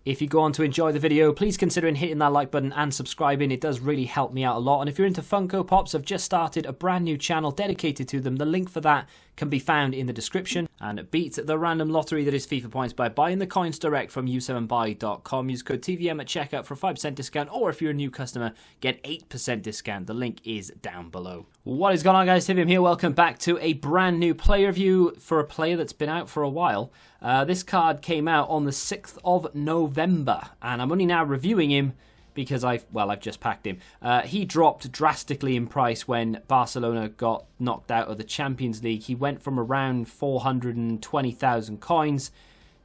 If you go on to enjoy the video, please consider hitting that like button and subscribing. It does really help me out a lot. And if you're into Funko Pops, I've just started a brand new channel dedicated to them. The link for that can be found in the description. And beat the random lottery that is FIFA points by buying the coins direct from u7buy.com. Use code TVM at checkout for a 5% discount, or if you're a new customer, get 8% discount. The link is down below. What is going on, guys? TVM here. Welcome back to a brand new player review for a player that's been out for a while. This card came out on the 6th of November, and I'm only now reviewing him because I've just packed him. He dropped drastically in price when Barcelona got knocked out of the Champions League. He went from around 420,000 coins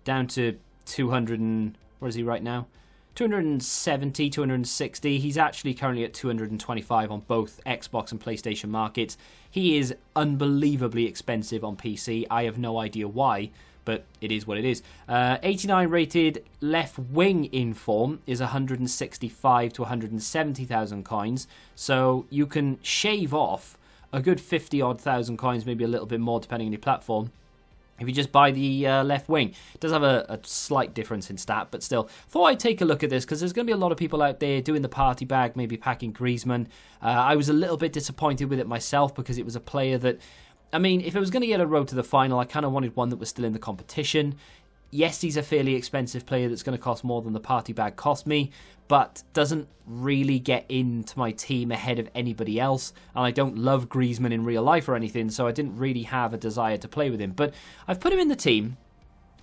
down to 200 and... where is he right now? 270, 260. He's actually currently at 225 on both Xbox and PlayStation markets. He is unbelievably expensive on PC. I have no idea why, but it is what it is. 89 rated left wing in form is 165 to 170,000 coins. So you can shave off a good 50-odd thousand coins, maybe a little bit more depending on your platform, if you just buy the left wing. It does have a slight difference in stat, but still. Thought I'd take a look at this because there's going to be a lot of people out there doing the party bag, maybe packing Griezmann. I was a little bit disappointed with it myself because it was a player that, I mean, if it was going to get a road to the final, I kind of wanted one that was still in the competition. Yes, he's a fairly expensive player that's going to cost more than the party bag cost me, but doesn't really get into my team ahead of anybody else. And I don't love Griezmann in real life or anything, so I didn't really have a desire to play with him. But I've put him in the team.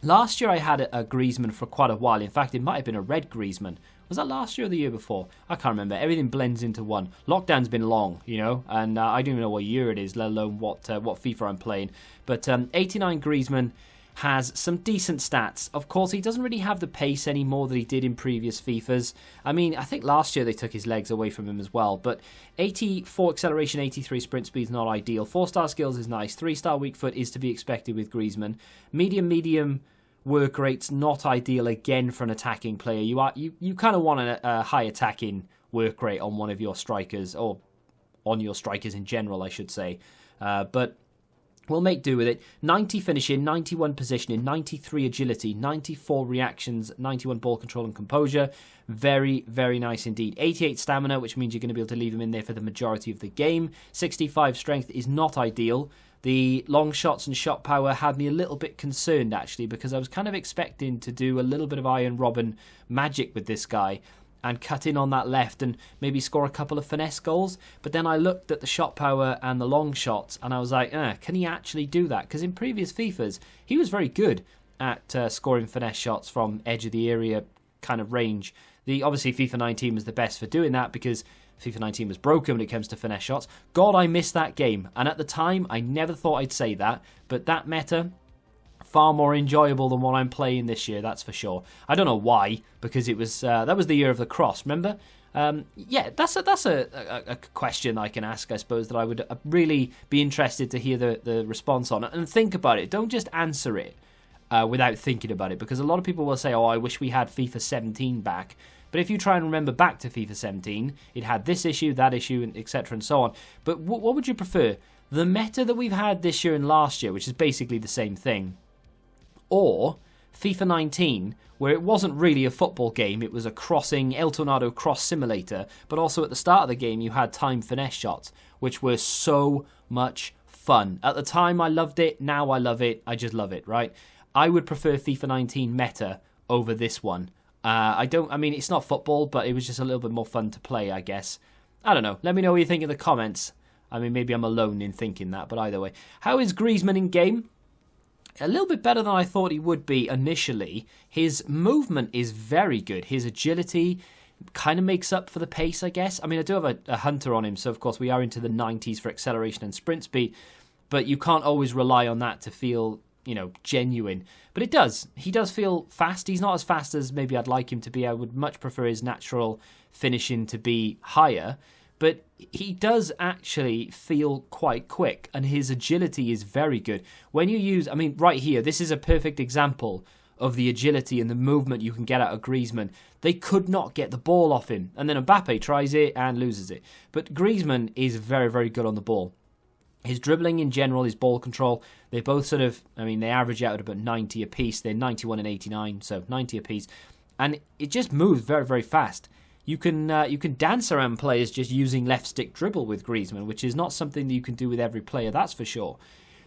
Last year I had a Griezmann for quite a while. In fact, it might have been a red Griezmann. Was that last year or the year before? I can't remember. Everything blends into one. Lockdown's been long, you know, and I don't even know what year it is, let alone what FIFA I'm playing. But 89 Griezmann has some decent stats. Of course, he doesn't really have the pace anymore that he did in previous FIFAs. I mean, I think last year they took his legs away from him as well. But 84 acceleration, 83 sprint speed is not ideal. 4-star skills is nice. 3-star weak foot is to be expected with Griezmann. Medium work rate's not ideal again for an attacking player. You kind of want a high attacking work rate on one of your strikers, or on your strikers in general, I should say. But we'll make do with it. 90 finishing, 91 positioning, 93 agility, 94 reactions, 91 ball control and composure. Very, very nice indeed. 88 stamina, which means you're going to be able to leave him in there for the majority of the game. 65 strength is not ideal. The long shots and shot power had me a little bit concerned, actually, because I was kind of expecting to do a little bit of Iron Robin magic with this guy and cut in on that left and maybe score a couple of finesse goals. But then I looked at the shot power and the long shots and I was like, can he actually do that? Because in previous FIFAs, he was very good at scoring finesse shots from edge of the area kind of range. Obviously, FIFA 19 was the best for doing that because FIFA 19 was broken when it comes to finesse shots. God, I missed that game. And at the time, I never thought I'd say that. But that meta, far more enjoyable than what I'm playing this year, that's for sure. I don't know why, because it was that was the year of the cross, remember? Yeah, that's a question I can ask, I suppose, that I would really be interested to hear the response on it. And think about it. Don't just answer it without thinking about it, because a lot of people will say, oh, I wish we had FIFA 17 back. But if you try and remember back to FIFA 17, it had this issue, that issue, and etc. and so on. But what would you prefer? The meta that we've had this year and last year, which is basically the same thing, or FIFA 19, where it wasn't really a football game, it was a crossing, El Tornado cross simulator, but also at the start of the game you had time finesse shots, which were so much fun. At the time I loved it, now I love it, I just love it, right? I would prefer FIFA 19 meta over this one. I mean, it's not football, but it was just a little bit more fun to play, I guess. I don't know. Let me know what you think in the comments. I mean, maybe I'm alone in thinking that, but either way. How is Griezmann in game? A little bit better than I thought he would be initially. His movement is very good. His agility kind of makes up for the pace, I guess. I mean, I do have a hunter on him, so of course we are into the 90s for acceleration and sprint speed, but you can't always rely on that to feel, you know, genuine. But it does. He does feel fast. He's not as fast as maybe I'd like him to be. I would much prefer his natural finishing to be higher. But he does actually feel quite quick, and his agility is very good. When you use, I mean, right here, this is a perfect example of the agility and the movement you can get out of Griezmann. They could not get the ball off him, and then Mbappe tries it and loses it. But Griezmann is very, very good on the ball. His dribbling in general, his ball control, they both sort of, I mean, they average out at about 90 apiece. They're 91 and 89, so 90 apiece. and it just moves very, very fast. You can dance around players just using left stick dribble with Griezmann, which is not something that you can do with every player, that's for sure.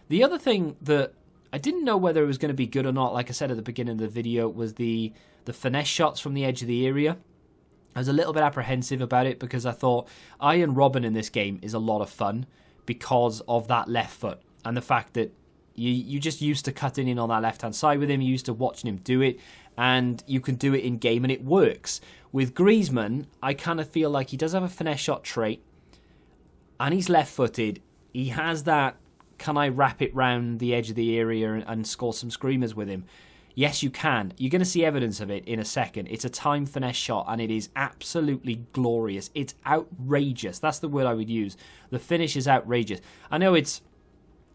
The other thing that I didn't know whether it was going to be good or not, like I said at the beginning of the video, was the finesse shots from the edge of the area. I was a little bit apprehensive about it because I thought Iron Robin in this game is a lot of fun because of that left foot and the fact that you just used to cutting in on that left-hand side with him, you used to watching him do it, and you can do it in game and it works. With Griezmann, I kind of feel like he does have a finesse shot trait and he's left-footed. He has that, can I wrap it round the edge of the area and score some screamers with him? Yes, you can. You're going to see evidence of it in a second. It's a time finesse shot and it is absolutely glorious. It's outrageous. That's the word I would use. The finish is outrageous. I know it's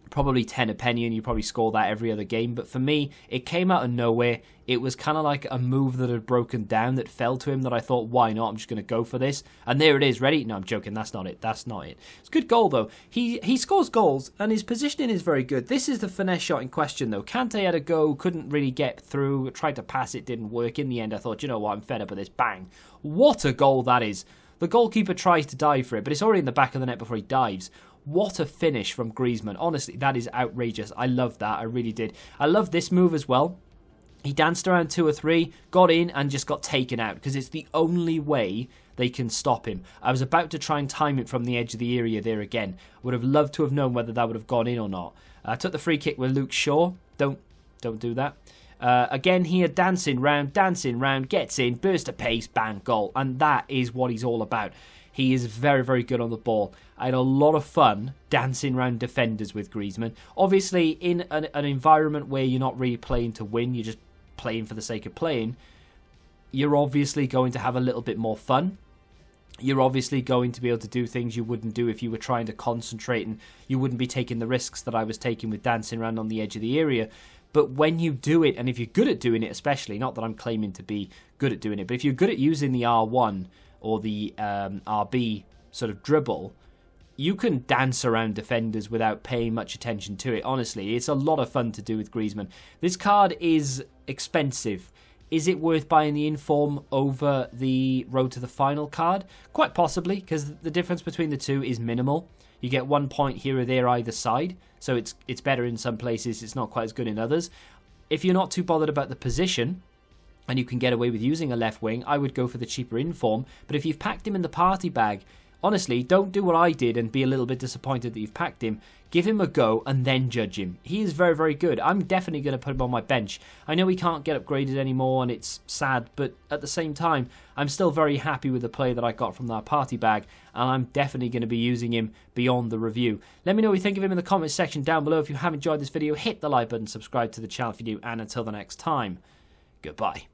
probably 10 a penny and you probably score that every other game, but for me, it came out of nowhere. It was kind of like a move that had broken down that fell to him that I thought, why not? I'm just going to go for this. And there it is, ready? No, I'm joking. That's not it. That's not it. It's a good goal, though. He scores goals, and his positioning is very good. This is the finesse shot in question, though. Kante had a go, couldn't really get through, tried to pass it, didn't work. In the end, I thought, you know what? I'm fed up with this. Bang. What a goal that is. The goalkeeper tries to dive for it, but it's already in the back of the net before he dives. What a finish from Griezmann. Honestly, that is outrageous. I love that. I really did. I love this move as well. He danced around 2 or 3, got in and just got taken out because it's the only way they can stop him. I was about to try and time it from the edge of the area there again. Would have loved to have known whether that would have gone in or not. I took the free kick with Luke Shaw. Don't do that. Again here, dancing round, gets in, burst of pace, bang, goal. And that is what he's all about. He is very, very good on the ball. I had a lot of fun dancing around defenders with Griezmann. Obviously, in an environment where you're not really playing to win, you're just playing for the sake of playing, you're obviously going to have a little bit more fun. You're obviously going to be able to do things you wouldn't do if you were trying to concentrate, and you wouldn't be taking the risks that I was taking with dancing around on the edge of the area. But when you do it, and if you're good at doing it especially, not that I'm claiming to be good at doing it, but if you're good at using the R1 or the RB sort of dribble, you can dance around defenders without paying much attention to it. Honestly, it's a lot of fun to do with Griezmann. This card is expensive. Is it worth buying the inform over the Road to the Final card? Quite possibly, because the difference between the two is minimal. You get 1 point here or there either side, so it's better in some places, it's not quite as good in others. If you're not too bothered about the position, and you can get away with using a left wing, I would go for the cheaper inform. But if you've packed him in the party bag, honestly, don't do what I did and be a little bit disappointed that you've packed him. Give him a go and then judge him. He is very, very good. I'm definitely going to put him on my bench. I know he can't get upgraded anymore and it's sad, but at the same time, I'm still very happy with the play that I got from that party bag, and I'm definitely going to be using him beyond the review. Let me know what you think of him in the comments section down below. If you have enjoyed this video, hit the like button, subscribe to the channel if you do, and until the next time, goodbye.